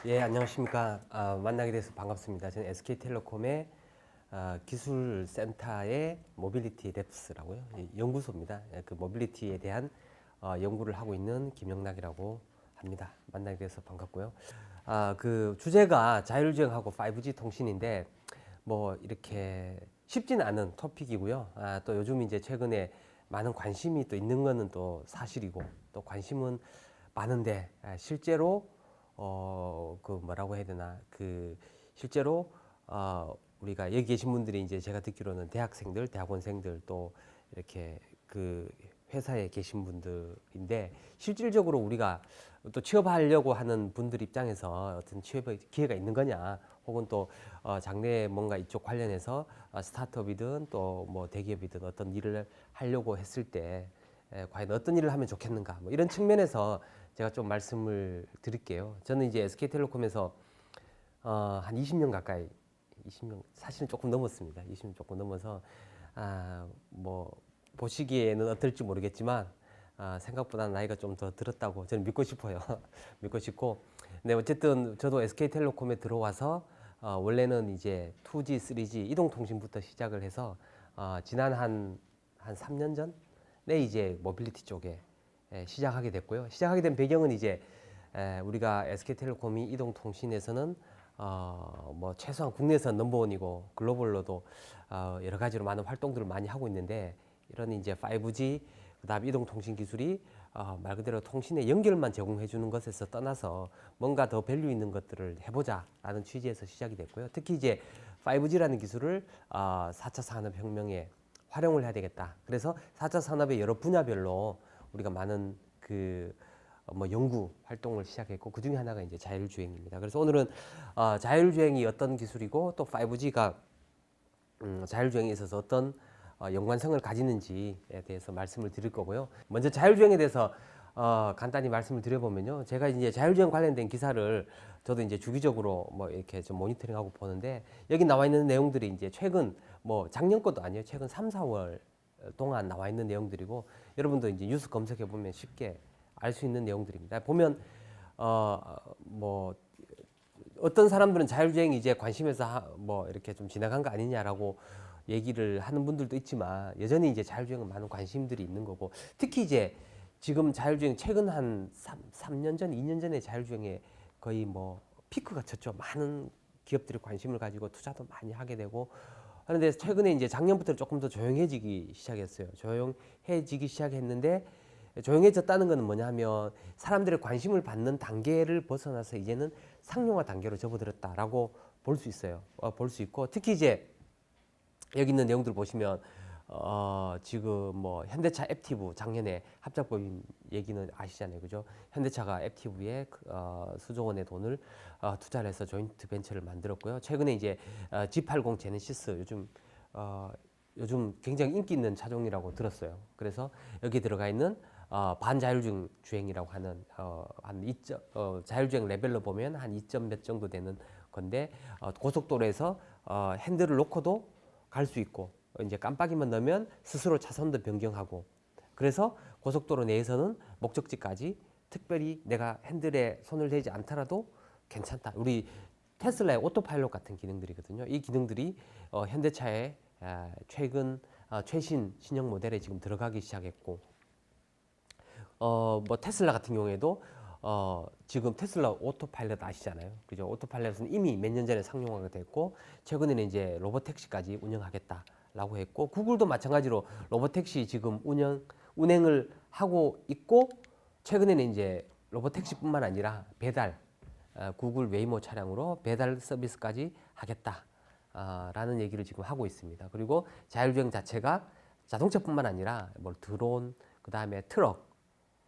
예, 안녕하십니까. 만나게 돼서 반갑습니다. 저는 SK텔레콤의 기술센터의 모빌리티 랩스라고요. 연구소입니다. 그 모빌리티에 대한 연구를 하고 있는 김영락이라고 합니다. 만나게 돼서 반갑고요. 그 주제가 자율주행하고 5G 통신인데 뭐 이렇게 쉽지는 않은 토픽이고요. 또 요즘 이제 최근에 많은 관심이 또 있는 거는 또 사실이고 또 관심은 많은데 실제로 그 뭐라고 해야 되나 그 실제로 우리가 여기 계신 분들이 이제 제가 듣기로는 대학생들, 대학원생들 또 이렇게 그 회사에 계신 분들인데 실질적으로 우리가 또 취업하려고 하는 분들 입장에서 어떤 취업의 기회가 있는 거냐 혹은 또 장래에 뭔가 이쪽 관련해서 스타트업이든 또 뭐 대기업이든 어떤 일을 하려고 했을 때 과연 어떤 일을 하면 좋겠는가 뭐 이런 측면에서 제가 좀 말씀을 드릴게요. 저는 이제 SK텔레콤에서 한 20년 가까이 20년 사실은 조금 넘었습니다. 20년 조금 넘어서 뭐 보시기에는 어떨지 모르겠지만 생각보다 나이가 좀 더 들었다고 저는 믿고 싶어요. 믿고 싶고 근데 어쨌든 저도 SK텔레콤에 들어와서 원래는 이제 2G, 3G 이동통신부터 시작을 해서 지난 한 3년 전에 이제 모빌리티 쪽에 시작하게 됐고요. 시작하게 된 배경은 이제 우리가 SK텔레콤이 이동통신에서는 뭐 최소한 국내에서 넘버원이고 글로벌로도 여러 가지로 많은 활동들을 많이 하고 있는데 이런 이제 5G 그다음 이동통신 기술이 말 그대로 통신의 연결만 제공해 주는 것에서 떠나서 뭔가 더 밸류 있는 것들을 해보자라는 취지에서 시작이 됐고요. 특히 이제 5G라는 기술을 4차 산업혁명에 활용을 해야 되겠다. 그래서 4차 산업의 여러 분야별로 우리가 많은 뭐 연구 활동을 시작했고 그 중에 하나가 이제 자율주행입니다. 그래서 오늘은 자율주행이 어떤 기술이고 또 5G가 자율주행에 있어서 어떤 연관성을 가지는지에 대해서 말씀을 드릴 거고요. 먼저 자율주행에 대해서 간단히 말씀을 드려보면요. 제가 이제 자율주행 관련된 기사를 저도 이제 주기적으로 뭐 이렇게 좀 모니터링하고 보는데 여기 나와 있는 내용들이 이제 최근 뭐 작년 것도 아니에요. 최근 3, 4월 동안 나와 있는 내용들이고 여러분도 이제 뉴스 검색해 보면 쉽게 알 수 있는 내용들입니다. 보면 뭐 어떤 사람들은 자율주행이 이제 관심에서 뭐 이렇게 좀 지나간 거 아니냐라고 얘기를 하는 분들도 있지만 여전히 이제 자율주행은 많은 관심들이 있는 거고 특히 이제 지금 자율주행 최근 한 3년 전, 2년 전에 자율주행에 거의 뭐 피크가 쳤죠. 많은 기업들이 관심을 가지고 투자도 많이 하게 되고 하는데 최근에 이제 작년부터 조금 더 조용해지기 시작했어요. 조용해지기 시작했는데 조용해졌다는 것은 뭐냐 하면 사람들의 관심을 받는 단계를 벗어나서 이제는 상용화 단계로 접어들었다라고 볼 수 있어요. 볼 수 있고 특히 이제 여기 있는 내용들 보시면 지금 뭐 현대차 앱티브 작년에 합작법인 얘기는 아시잖아요, 그죠? 현대차가 앱티브에 수조 원의 돈을 투자를 해서 조인트 벤처를 만들었고요. 최근에 이제 G80 제네시스 요즘 굉장히 인기 있는 차종이라고 들었어요. 그래서 여기 들어가 있는 반자율주행 주행이라고 하는 자율주행 레벨로 보면 한 2점 몇 정도 되는 건데 고속도로에서 핸들을 놓고도 갈 수 있고 이제 깜빡이만 넣으면 스스로 차선도 변경하고 그래서 고속도로 내에서는 목적지까지 특별히 내가 핸들에 손을 대지 않더라도 괜찮다. 우리 테슬라의 오토파일럿 같은 기능들이거든요. 이 기능들이 현대차의 최신 신형 모델에 지금 들어가기 시작했고 뭐 테슬라 같은 경우에도 지금 테슬라 오토파일럿 아시잖아요. 그죠? 오토파일럿은 이미 몇 년 전에 상용화가 됐고 최근에는 이제 로봇택시까지 운영하겠다라고 했고 구글도 마찬가지로 로봇택시 지금 운행을 하고 있고 최근에는 이제 로봇택시뿐만 아니라 배달 구글 웨이모 차량으로 배달 서비스까지 하겠다라는 얘기를 지금 하고 있습니다. 그리고 자율주행 자체가 자동차뿐만 아니라 뭐 드론 그 다음에 트럭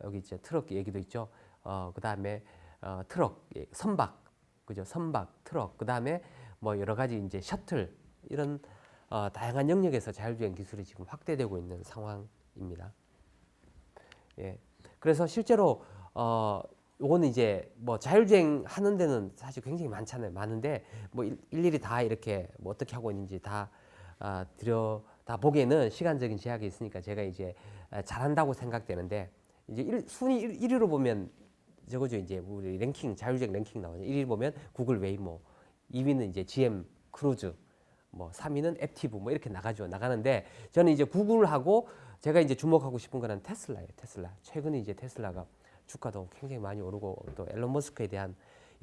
여기 이제 트럭 얘기도 있죠. 그 다음에 트럭, 선박, 그죠? 선박, 트럭, 그 다음에 뭐 여러 가지 이제 셔틀 이런 다양한 영역에서 자율주행 기술이 지금 확대되고 있는 상황입니다. 예. 그래서 실제로 요거는 이제 뭐 자율주행 하는 데는 사실 굉장히 많잖아요. 많은데 뭐 일일이 다 이렇게 뭐 어떻게 하고 있는지 다 다 보기에는 시간적인 제약이 있으니까 제가 이제 잘한다고 생각되는데 이제 순위 1위로 보면 저거죠. 이제 우리 랭킹 자율주행 랭킹 나오죠. 1위 보면 구글 웨이모, 2위는 이제 GM 크루즈, 뭐 3위는 앱티브 뭐 이렇게 나가죠. 나가는데 저는 이제 구글하고 제가 이제 주목하고 싶은 거는 테슬라예요. 테슬라. 최근에 이제 테슬라가 주가도 굉장히 많이 오르고 또 앨런 머스크에 대한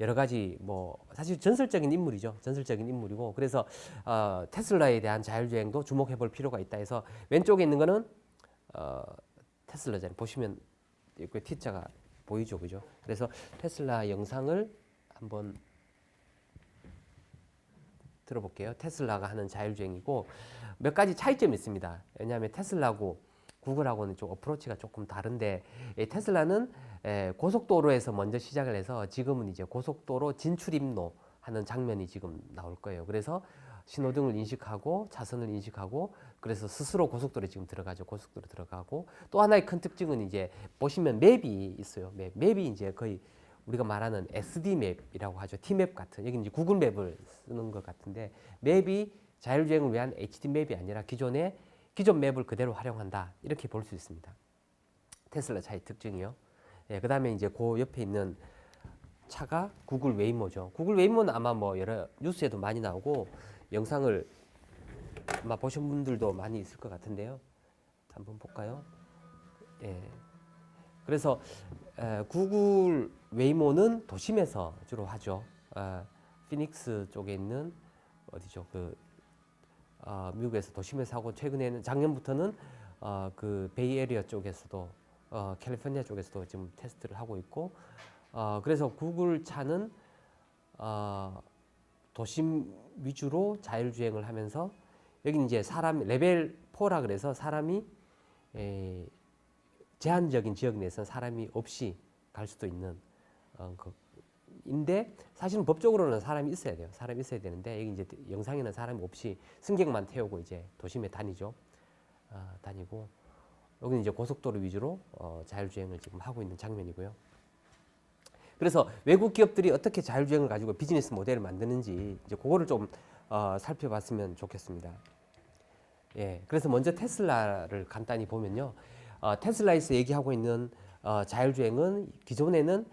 여러 가지 뭐 사실 전설적인 인물이죠. 전설적인 인물이고 그래서 테슬라에 대한 자율주행도 주목해 볼 필요가 있다 해서 왼쪽에 있는 거는 테슬라잖아요. 보시면 그 T자가 보이죠, 그죠? 그래서 테슬라 영상을 한번 들어볼게요. 테슬라가 하는 자율주행이고 몇 가지 차이점이 있습니다. 왜냐하면 테슬라하고 구글하고는 좀 어프로치가 조금 다른데 테슬라는 고속도로에서 먼저 시작을 해서 지금은 이제 고속도로 진출입로 하는 장면이 지금 나올 거예요. 그래서 신호등을 인식하고 차선을 인식하고 그래서 스스로 고속도로에 지금 들어가죠. 고속도로 들어가고 또 하나의 큰 특징은 이제 보시면 맵이 있어요. 맵이 이제 거의 우리가 말하는 SD 맵이라고 하죠. T맵 같은 여기 이제 구글 맵을 쓰는 것 같은데 맵이 자율주행을 위한 HD 맵이 아니라 기존 맵을 그대로 활용한다 이렇게 볼 수 있습니다. 테슬라 차의 특징이요. 예, 그다음에 이제 그 옆에 있는 차가 구글 웨이모죠. 구글 웨이모는 아마 뭐 여러 뉴스에도 많이 나오고 영상을 아마 보신 분들도 많이 있을 것 같은데요. 한번 볼까요? 예. 그래서 구글 웨이모는 도심에서 주로 하죠. 피닉스 쪽에 있는 어디죠? 미국에서 도심에서 하고 최근에는 작년부터는 그 베이에리어 쪽에서도 캘리포니아 쪽에서도 지금 테스트를 하고 있고 그래서 구글 차는 도심 위주로 자율주행을 하면서 여기 이제 사람 레벨 4라 그래서 사람이 제한적인 지역 내에서 사람이 없이 갈 수도 있는 인데 사실은 법적으로는 사람이 있어야 돼요. 사람이 있어야 되는데 여기 이제 영상에는 사람이 없이 승객만 태우고 이제 도심에 다니죠. 다니고 여기는 이제 고속도로 위주로 자율주행을 지금 하고 있는 장면이고요. 그래서 외국 기업들이 어떻게 자율주행을 가지고 비즈니스 모델을 만드는지 이제 그거를 좀 살펴봤으면 좋겠습니다. 예, 그래서 먼저 테슬라를 간단히 보면요. 테슬라에서 얘기하고 있는 자율주행은 기존에는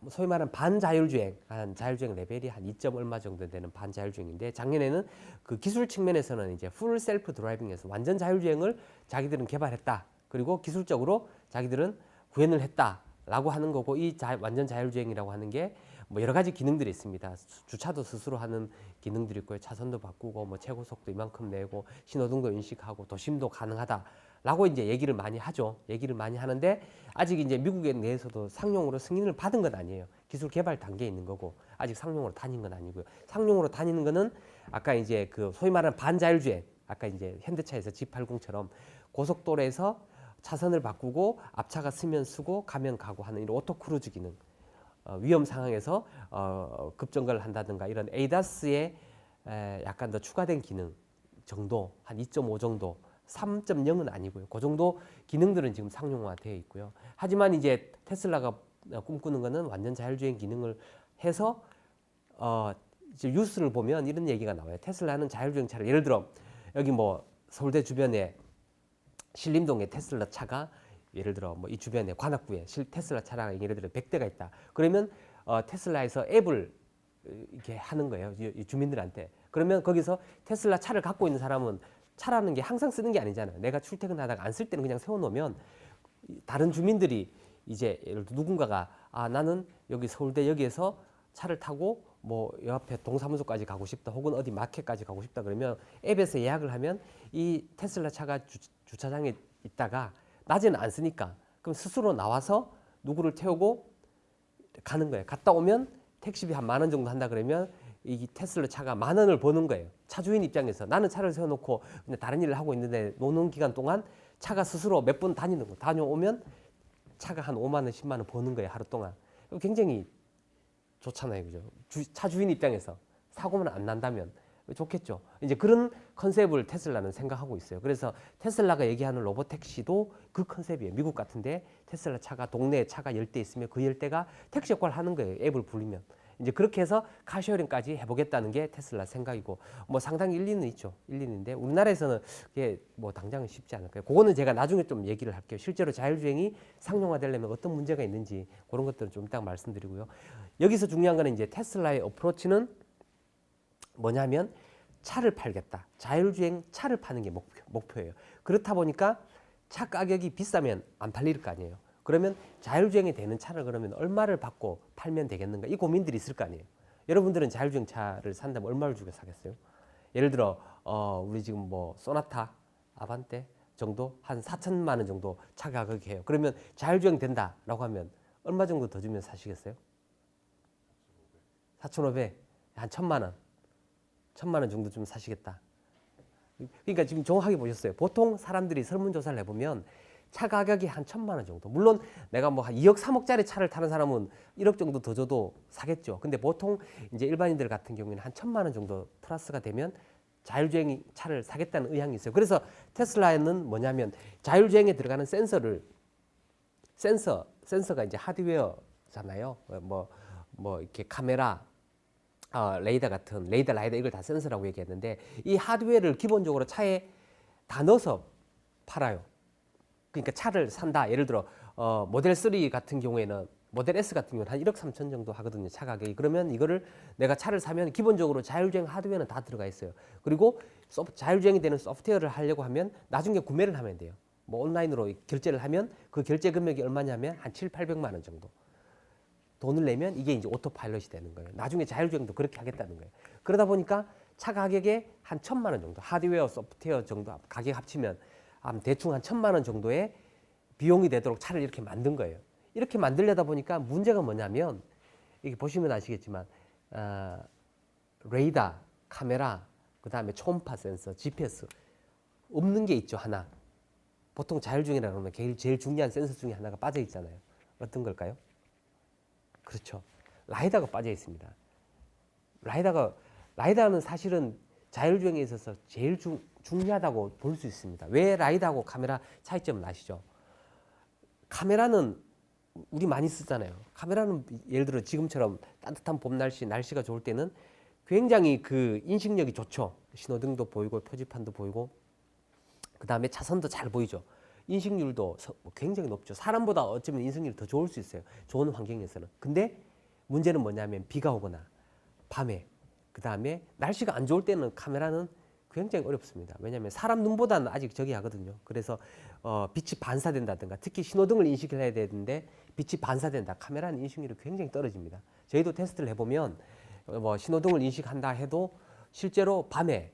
소위 말하는 반자율주행, 한 자율주행 레벨이 한 2점 얼마 정도 되는 반자율주행인데 작년에는 그 기술 측면에서는 이제 풀 셀프 드라이빙에서 완전 자율주행을 자기들은 개발했다. 그리고 기술적으로 자기들은 구현을 했다라고 하는 거고 이 완전 자율주행이라고 하는 게 뭐 여러 가지 기능들이 있습니다. 주차도 스스로 하는 기능들이 있고요. 차선도 바꾸고 뭐 최고 속도 이만큼 내고 신호등도 인식하고 도심도 가능하다. 라고 이제 얘기를 많이 하죠. 얘기를 많이 하는데 아직 이제 미국에 내에서도 상용으로 승인을 받은 건 아니에요. 기술 개발 단계에 있는 거고 아직 상용으로 다닌 건 아니고요. 상용으로 다니는 거는 아까 이제 그 소위 말하는 반자율주행, 아까 이제 현대차에서 G80처럼 고속도로에서 차선을 바꾸고 앞차가 쓰면 쓰고 가면 가고 하는 이런 오토크루즈 기능, 위험 상황에서 급정거를 한다든가 이런 ADAS의 약간 더 추가된 기능 정도 한 2.5 정도 3.0은 아니고요. 그 정도 기능들은 지금 상용화되어 있고요. 하지만 이제 테슬라가 꿈꾸는 것은 완전 자율주행 기능을 해서 이제 뉴스를 보면 이런 얘기가 나와요. 테슬라는 자율주행 차를 예를 들어 여기 뭐 서울대 주변에 신림동에 테슬라 차가 예를 들어 뭐 이 주변에 관악구에 테슬라 차량이 예를 들어 100대가 있다. 그러면 테슬라에서 앱을 이렇게 하는 거예요. 이 주민들한테. 그러면 거기서 테슬라 차를 갖고 있는 사람은 차라는 게 항상 쓰는 게 아니잖아요. 내가 출퇴근하다가 안 쓸 때는 그냥 세워놓으면 다른 주민들이 이제 예를 들어 누군가가 나는 여기 서울대 여기에서 차를 타고 뭐 옆에 동사무소까지 가고 싶다 혹은 어디 마켓까지 가고 싶다 그러면 앱에서 예약을 하면 이 테슬라 차가 주차장에 있다가 낮에는 안 쓰니까 그럼 스스로 나와서 누구를 태우고 가는 거예요. 갔다 오면 택시비 한 10,000원 정도 한다 그러면 이 테슬라 차가 10,000원을 버는 거예요. 차주인 입장에서 나는 차를 세워놓고 그냥 다른 일을 하고 있는데 노는 기간 동안 차가 스스로 몇 번 다니는 거 다녀오면 차가 한 5만 원, 10만 원 버는 거예요. 하루 동안. 굉장히 좋잖아요. 그죠? 차 주인 입장에서 사고만 안 난다면 좋겠죠. 이제 그런 컨셉을 테슬라는 생각하고 있어요. 그래서 테슬라가 얘기하는 로보택시도 그 컨셉이에요. 미국 같은데 테슬라 차가 동네에 차가 10대 있으면 그 10대가 택시 역할을 하는 거예요. 앱을 불리면. 이제 그렇게 해서 카쉐어링까지 해보겠다는 게 테슬라 생각이고 뭐 상당히 일리는 있죠. 일리는데 우리나라에서는 그게 뭐 당장은 쉽지 않을 거예요. 그거는 제가 나중에 좀 얘기를 할게요. 실제로 자율주행이 상용화되려면 어떤 문제가 있는지 그런 것들은 좀 이따 말씀드리고요. 여기서 중요한 거는 이제 테슬라의 어프로치는 뭐냐면 차를 팔겠다. 자율주행 차를 파는 게 목표예요. 그렇다 보니까 차 가격이 비싸면 안 팔릴 거 아니에요. 그러면 자율주행이 되는 차를 그러면 얼마를 받고 팔면 되겠는가? 이 고민들이 있을 거 아니에요. 여러분들은 자율주행 차를 산다면 얼마를 주고 사겠어요? 예를 들어 우리 지금 뭐 소나타, 아반떼 정도 한 4천만 원 정도 차 가격이 해요. 그러면 자율주행 된다라고 하면 얼마 정도 더 주면 사시겠어요? 4,500, 한 1,000만 원. 1,000만 원 정도 좀 사시겠다. 그러니까 지금 정확하게 보셨어요. 보통 사람들이 설문조사를 해보면 차 가격이 한 1,000만 원 정도. 물론 내가 뭐 한 2억, 3억짜리 차를 타는 사람은 1억 정도 더 줘도 사겠죠. 근데 보통 이제 일반인들 같은 경우에는 한 1,000만 원 정도 플러스가 되면 자율주행 차를 사겠다는 의향이 있어요. 그래서 테슬라는 뭐냐면 자율주행에 들어가는 센서가 이제 하드웨어잖아요. 뭐 이렇게 카메라, 레이더 같은 레이더, 라이더 이걸 다 센서라고 얘기했는데 이 하드웨어를 기본적으로 차에 다 넣어서 팔아요. 그러니까 차를 산다. 예를 들어 모델 3 같은 경우에는 모델 S 같은 경우는 한 1억 3천 정도 하거든요. 차 가격이. 그러면 이거를 내가 차를 사면 기본적으로 자율주행 하드웨어는 다 들어가 있어요. 그리고 자율주행이 되는 소프트웨어를 하려고 하면 나중에 구매를 하면 돼요. 뭐 온라인으로 결제를 하면 그 결제 금액이 얼마냐면 한 7, 800만 원 정도. 돈을 내면 이게 이제 오토파일럿이 되는 거예요. 나중에 자율주행도 그렇게 하겠다는 거예요. 그러다 보니까 차 가격에 한 1,000만 원 정도, 하드웨어, 소프트웨어 정도 가격 합치면 대충 한 1,000만 원 정도의 비용이 되도록 차를 이렇게 만든 거예요. 이렇게 만들려다 보니까 문제가 뭐냐면 이게 보시면 아시겠지만 레이더, 카메라, 그 다음에 초음파 센서, GPS 없는 게 있죠 하나. 보통 자율주행이라고 하면 제일 중요한 센서 중에 하나가 빠져 있잖아요. 어떤 걸까요? 그렇죠. 라이다가 빠져 있습니다. 라이다는 사실은 자율주행에 있어서 제일 중요하다고 볼 수 있습니다. 왜 라이다하고 카메라 차이점을 아시죠? 카메라는 우리 많이 쓰잖아요. 카메라는 예를 들어 지금처럼 따뜻한 봄 날씨가 좋을 때는 굉장히 그 인식력이 좋죠. 신호등도 보이고 표지판도 보이고 그 다음에 차선도 잘 보이죠. 인식률도 굉장히 높죠. 사람보다 어쩌면 인식률이 더 좋을 수 있어요. 좋은 환경에서는. 근데 문제는 뭐냐면 비가 오거나 밤에 그 다음에 날씨가 안 좋을 때는 카메라는 굉장히 어렵습니다. 왜냐하면 사람 눈보다는 아직 저기 하거든요. 그래서 빛이 반사된다든가 특히 신호등을 인식을 해야 되는데 빛이 반사된다. 카메라는 인식률이 굉장히 떨어집니다. 저희도 테스트를 해보면 뭐 신호등을 인식한다 해도 실제로 밤에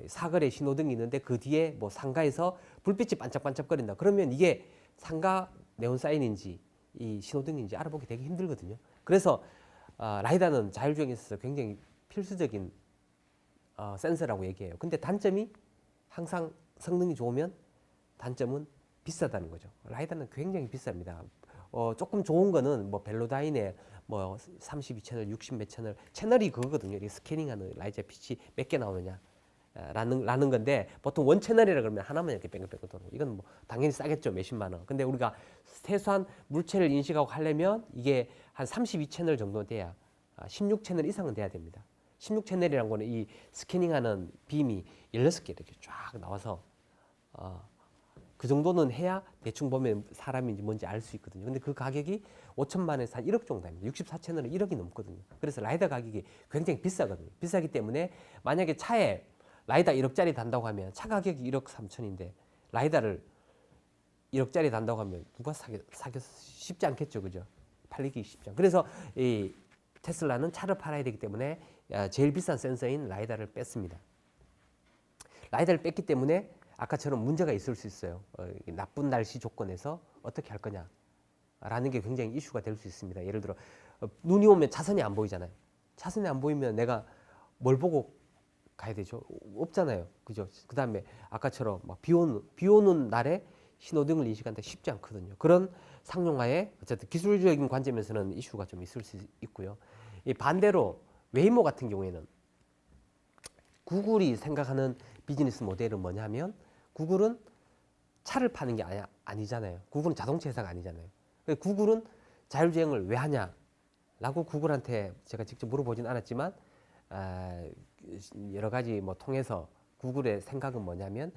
사거리에 신호등이 있는데 그 뒤에 뭐 상가에서 불빛이 반짝반짝거린다. 그러면 이게 상가 네온사인인지 이 신호등인지 알아보기 되게 힘들거든요. 그래서 라이다는 자율주행에 있어서 굉장히 필수적인 센서라고 얘기해요. 근데 단점이 항상 성능이 좋으면 단점은 비싸다는 거죠. 라이다는 굉장히 비쌉니다. 조금 좋은 거는 뭐 벨로다인의 뭐 32채널, 60 몇 채널이 그거거든요. 이 스캐닝하는 라이자 빛이 몇 개 나오느냐. 라는 건데 보통 원 채널이라 그러면 하나만 이렇게 뺑글뺑글 돌고 이건 뭐 당연히 싸겠죠. 몇십만 원. 근데 우리가 최소한 물체를 인식하고 하려면 이게 한 32채널 정도 돼야 16채널 이상은 돼야 됩니다. 16채널이라는 거는 이 스캐닝하는 빔이 16개 이렇게 쫙 나와서 그 정도는 해야 대충 보면 사람인지 뭔지 알 수 있거든요. 근데 그 가격이 5천만 원에서 한 1억 정도 됩니다. 64채널은 1억이 넘거든요. 그래서 라이다 가격이 굉장히 비싸거든요. 비싸기 때문에 만약에 차에 라이다 1억짜리 단다고 하면 차 가격이 1억 3천인데 라이다를 1억짜리 단다고 하면 누가 사기 쉽지 않겠죠. 그죠? 팔리기 쉽지 않죠. 그래서 이 테슬라는 차를 팔아야 되기 때문에 제일 비싼 센서인 라이다를 뺐습니다. 라이다를 뺐기 때문에 아까처럼 문제가 있을 수 있어요. 나쁜 날씨 조건에서 어떻게 할 거냐라는 게 굉장히 이슈가 될 수 있습니다. 예를 들어 눈이 오면 차선이 안 보이잖아요. 차선이 안 보이면 내가 뭘 보고 가야 되죠? 없잖아요. 그죠? 그 다음에 아까처럼 막 비 오는 날에 신호등을 인식한다 쉽지 않거든요. 그런 상용화에 어쨌든 기술적인 관점에서는 이슈가 좀 있을 수 있고요. 이 반대로 웨이모 같은 경우에는 구글이 생각하는 비즈니스 모델은 뭐냐면 구글은 차를 파는 게 아니잖아요. 구글은 자동차 회사가 아니잖아요. 구글은 자율주행을 왜 하냐? 라고 구글한테 제가 직접 물어보진 않았지만 여러 가지 뭐 통해서 구글의 생각은 뭐냐면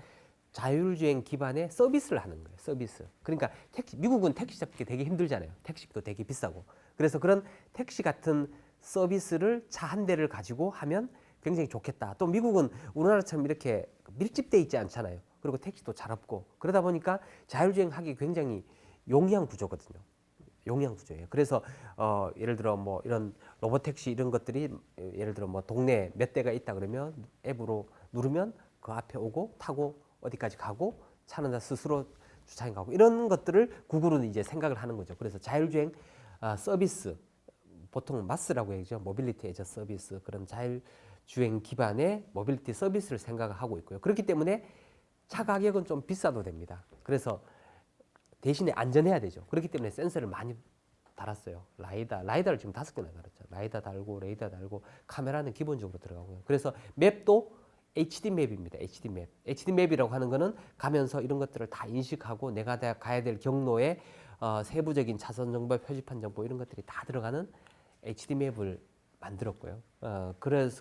자율주행 기반의 서비스를 하는 거예요. 서비스. 그러니까 미국은 택시 잡기 되게 힘들잖아요. 택시도 되게 비싸고. 그래서 그런 택시 같은 서비스를 차 한 대를 가지고 하면 굉장히 좋겠다. 또 미국은 우리나라처럼 이렇게 밀집돼 있지 않잖아요. 그리고 택시도 잘 없고. 그러다 보니까 자율주행하기 굉장히 용이한 구조거든요. 용이한 구조예요. 그래서 예를 들어 뭐 이런 로봇 택시 이런 것들이 예를 들어 뭐 동네에 몇 대가 있다 그러면 앱으로 누르면 그 앞에 오고 타고 어디까지 가고 차는 다 스스로 주차해 가고 이런 것들을 구글은 이제 생각을 하는 거죠. 그래서 자율주행 서비스 보통 마스라고 얘기하죠. 모빌리티 에저 서비스 그런 자율주행 기반의 모빌리티 서비스를 생각하고 있고요. 그렇기 때문에 차 가격은 좀 비싸도 됩니다. 그래서 대신에 안전해야 되죠. 그렇기 때문에 센서를 많이 달았어요. 라이다를 지금 5개나 달았죠. 라이다 달고 레이더 달고 카메라는 기본적으로 들어가고요. 그래서 맵도 HD 맵입니다. HD 맵. HD 맵이라고 하는 거는 가면서 이런 것들을 다 인식하고 내가 가야 될 경로에 세부적인 차선 정보, 표지판 정보 이런 것들이 다 들어가는 HD 맵을 만들었고요.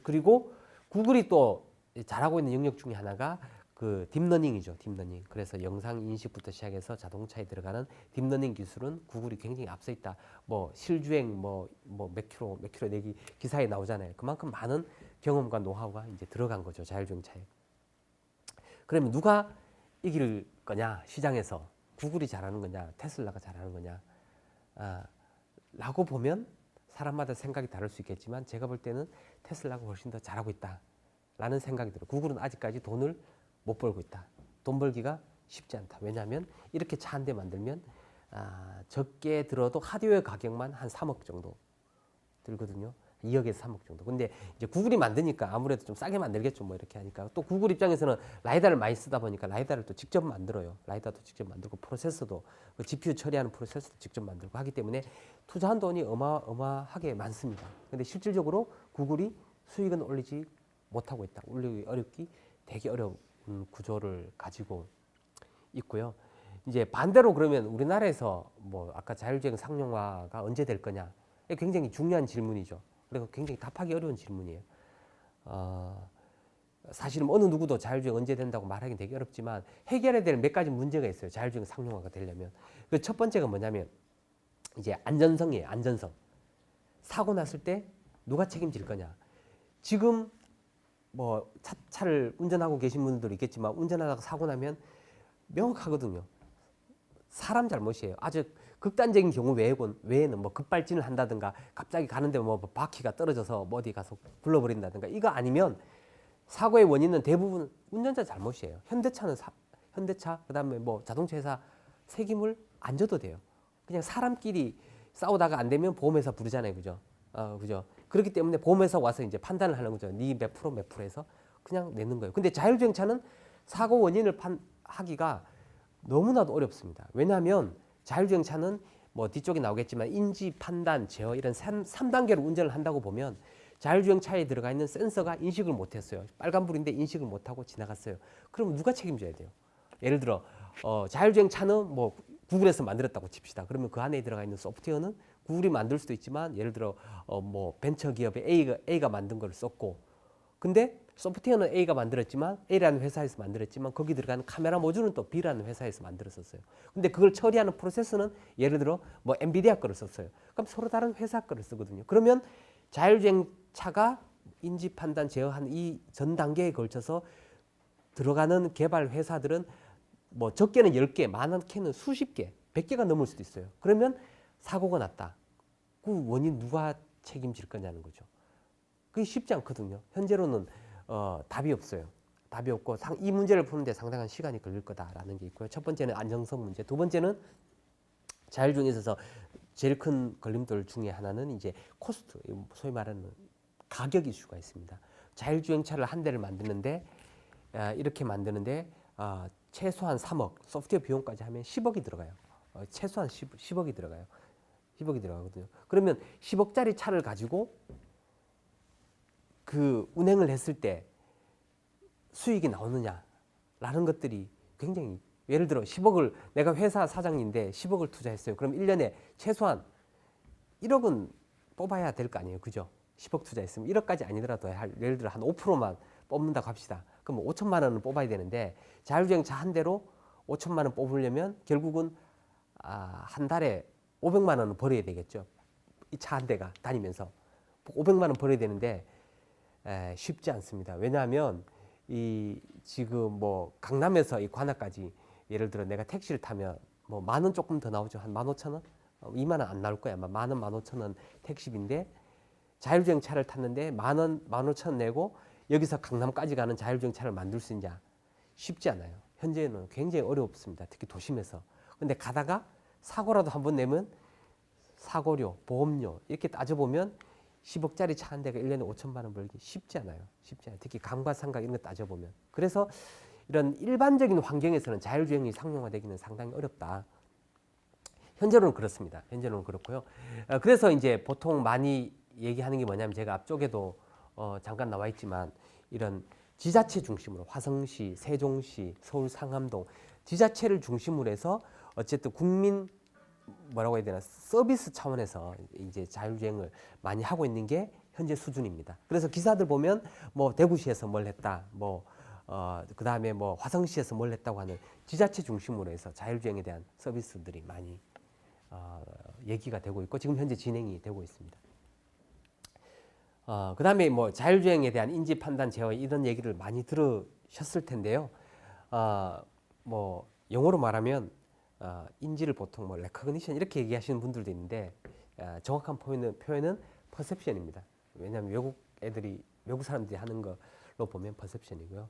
그리고 구글이 또 잘하고 있는 영역 중에 하나가 그 딥러닝이죠. 딥러닝. 그래서 영상 인식부터 시작해서 자동차에 들어가는 딥러닝 기술은 구글이 굉장히 앞서 있다. 뭐 실주행 몇 킬로 내기 기사에 나오잖아요. 그만큼 많은 경험과 노하우가 이제 들어간 거죠. 자율주행차에. 그러면 누가 이길 거냐? 시장에서 구글이 잘하는 거냐? 테슬라가 잘하는 거냐? 라고 보면 사람마다 생각이 다를 수 있겠지만 제가 볼 때는 테슬라가 훨씬 더 잘하고 있다라는 생각이 들어요. 구글은 아직까지 돈을 못 벌고 있다. 돈 벌기가 쉽지 않다. 왜냐하면 이렇게 차 한 대 만들면 적게 들어도 하드웨어 가격만 한 3억 정도 들거든요. 2억에서 3억 정도. 근데 이제 구글이 만드니까 아무래도 좀 싸게 만들겠죠. 뭐 이렇게 하니까. 또 구글 입장에서는 라이다를 많이 쓰다 보니까 라이다를 또 직접 만들어요. 라이다도 직접 만들고 프로세서도 그 GPU 처리하는 프로세서도 직접 만들고 하기 때문에 투자한 돈이 어마어마하게 많습니다. 근데 실질적으로 구글이 수익은 올리지 못하고 있다. 올리기 어렵기 되게 어려운 구조를 가지고 있고요. 이제 반대로 그러면 우리나라에서 뭐 아까 자율주행 상용화가 언제 될 거냐? 굉장히 중요한 질문이죠. 그리고 굉장히 답하기 어려운 질문이에요. 사실은 어느 누구도 자율주행 언제 된다고 말하기 되게 어렵지만 해결해야 될 몇 가지 문제가 있어요. 자율주행 상용화가 되려면. 그 첫 번째가 뭐냐면 이제 안전성이에요. 안전성. 사고 났을 때 누가 책임질 거냐? 지금 뭐 차를 운전하고 계신 분들도 있겠지만 운전하다가 사고 나면 명확하거든요. 사람 잘못이에요. 아주 극단적인 경우 외에는 뭐 급발진을 한다든가 갑자기 가는데 뭐 바퀴가 떨어져서 뭐 어디 가서 굴러버린다든가 이거 아니면 사고의 원인은 대부분 운전자 잘못이에요. 현대차 그다음에 뭐 자동차 회사 책임을 안 져도 돼요. 그냥 사람끼리 싸우다가 안 되면 보험회사 부르잖아요. 그죠? 그죠? 그렇기 때문에 보험회사 와서 이제 판단을 하는 거죠. 네 몇 프로 해서 그냥 내는 거예요. 근데 자율주행차는 사고 원인을 하기가 너무나도 어렵습니다. 왜냐하면 자율주행차는 뭐 뒤쪽에 나오겠지만 인지, 판단, 제어 이런 3단계로 운전을 한다고 보면 자율주행차에 들어가 있는 센서가 인식을 못했어요. 빨간불인데 인식을 못하고 지나갔어요. 그럼 누가 책임져야 돼요? 예를 들어 자율주행차는 뭐 구글에서 만들었다고 칩시다. 그러면 그 안에 들어가 있는 소프트웨어는 구글이 만들 수도 있지만 예를 들어 뭐 벤처 기업의 A가 만든 걸 썼고 근데 소프트웨어는 A가 만들었지만 A라는 회사에서 만들었지만 거기 들어가는 카메라 모듈은 또 B라는 회사에서 만들었었어요. 근데 그걸 처리하는 프로세스는 예를 들어 뭐 엔비디아 거를 썼어요. 그럼 서로 다른 회사 거를 쓰거든요. 그러면 자율주행 차가 인지 판단 제어한 이 전 단계에 걸쳐서 들어가는 개발 회사들은 뭐 적게는 10개, 많게는 수십 개, 100개가 넘을 수도 있어요. 그러면 사고가 났다. 그 원인 누가 책임질 거냐는 거죠. 그게 쉽지 않거든요. 현재로는 답이 없어요. 답이 없고 이 문제를 푸는데 상당한 시간이 걸릴 거다라는 게 있고요. 첫 번째는 안정성 문제, 두 번째는 자율주행에 있어서 제일 큰 걸림돌 중에 하나는 이제 코스트, 소위 말하는 가격 이슈가 있습니다. 자율주행차를 한 대를 만드는데 이렇게 만드는데 최소한 3억, 소프트웨어 비용까지 하면 10억이 들어가요. 최소한 10억이 들어가요. 10억이 들어가거든요. 그러면 10억짜리 차를 가지고 그 운행을 했을 때 수익이 나오느냐라는 것들이 굉장히 예를 들어 10억을 내가 회사 사장인데 10억을 투자했어요. 그럼 1년에 최소한 1억은 뽑아야 될 거 아니에요, 그죠? 10억 투자했으면 1억까지 아니더라도 예를 들어 한 5%만 뽑는다고 합시다. 그럼 5천만 원을 뽑아야 되는데 자율주행차 한 대로 5천만 원 뽑으려면 결국은 한 달에 500만 원은 벌어야 되겠죠. 이 차 한 대가 다니면서 500만 원 벌어야 되는데 쉽지 않습니다. 왜냐하면 이 지금 뭐 강남에서 이 관악까지 예를 들어 내가 택시를 타면 뭐 만 원 조금 더 나오죠. 한 15,000원? 2만 원 안 나올 거야. 아마 만 원, 15,000원 택시비인데 자율주행 차를 탔는데 만 원, 15,000원 내고 여기서 강남까지 가는 자율주행 차를 만들 수 있냐? 쉽지 않아요. 현재는 굉장히 어렵습니다. 특히 도심에서. 근데 가다가 사고라도 한번 내면 사고료, 보험료 이렇게 따져보면 10억짜리 차 한 대가 1년에 5천만 원 벌기 쉽지 않아요. 쉽지 않아요. 특히 감가상각 이런 거 따져보면. 그래서 이런 일반적인 환경에서는 자율주행이 상용화되기는 상당히 어렵다. 현재로는 그렇습니다. 현재로는 그렇고요. 그래서 이제 보통 많이 얘기하는 게 뭐냐면 제가 앞쪽에도 잠깐 나와 있지만 이런 지자체 중심으로 화성시, 세종시, 서울 상암동 지자체를 중심으로 해서 어쨌든 국민 뭐라고 해야 되나 서비스 차원에서 이제 자율주행을 많이 하고 있는 게 현재 수준입니다. 그래서 기사들 보면 뭐 대구시에서 뭘 했다, 뭐 그다음에 뭐 화성시에서 뭘 했다고 하는 지자체 중심으로 해서 자율주행에 대한 서비스들이 많이 얘기가 되고 있고 지금 현재 진행이 되고 있습니다. 그다음에 뭐 자율주행에 대한 인지 판단 제어 이런 얘기를 많이 들으셨을 텐데요. 뭐 영어로 말하면 인지를 보통 뭐 레커그니션 이렇게 얘기하시는 분들도 있는데 정확한 표현은 퍼셉션입니다. 왜냐하면 외국 사람들이 하는 걸로 보면 퍼셉션이고요.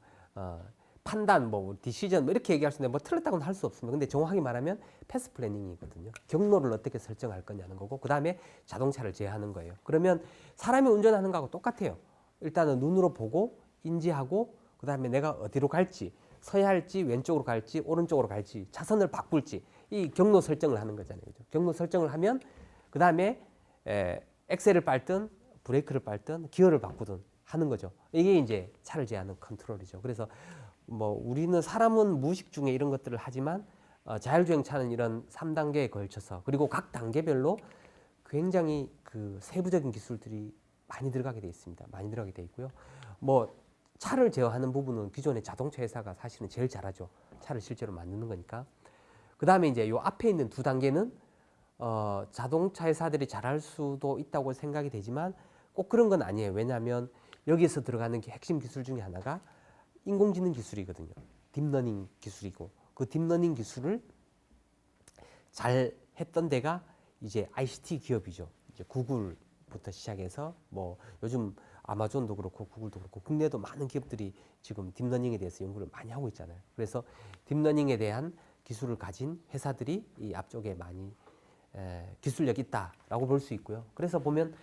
판단, 뭐 디시전 뭐 이렇게 얘기할 수 있는데 뭐 틀렸다고는 할 수 없습니다. 근데 정확하게 말하면 패스 플래닝이거든요. 경로를 어떻게 설정할 거냐는 거고 그 다음에 자동차를 제어하는 거예요. 그러면 사람이 운전하는 거하고 똑같아요. 일단은 눈으로 보고 인지하고 그 다음에 내가 어디로 갈지 서야 할지 왼쪽으로 갈지 오른쪽으로 갈지 차선을 바꿀지 이 경로 설정을 하는 거잖아요. 그죠? 경로 설정을 하면 그 다음에 엑셀을 밟든 브레이크를 밟든 기어를 바꾸든 하는 거죠. 이게 이제 차를 제어하는 컨트롤이죠. 그래서 뭐 우리는 사람은 무의식 중에 이런 것들을 하지만 자율주행차는 이런 3단계에 걸쳐서 그리고 각 단계별로 굉장히 그 세부적인 기술들이 많이 들어가게 돼 있습니다. 많이 들어가게 돼 있고요. 뭐 차를 제어하는 부분은 기존의 자동차 회사가 사실은 제일 잘하죠. 차를 실제로 만드는 거니까. 그 다음에 이제 요 앞에 있는 두 단계는 자동차 회사들이 잘할 수도 있다고 생각이 되지만 꼭 그런 건 아니에요. 왜냐하면 여기서 들어가는 게 핵심 기술 중에 하나가 인공지능 기술이거든요. 딥러닝 기술이고 그 딥러닝 기술을 잘 했던 데가 이제 ICT 기업이죠. 이제 구글부터 시작해서 뭐 요즘 아마존도 그렇고 구글도 그렇고 국내도 많은 기업들이 지금 딥러닝에 대해서 연구를 많이 하고 있잖아요. 그래서 딥러닝에 대한 기술을 가진 회사들이 이 앞쪽에 많이 기술력이 있다라고 볼 수 있고요. 그래서 보면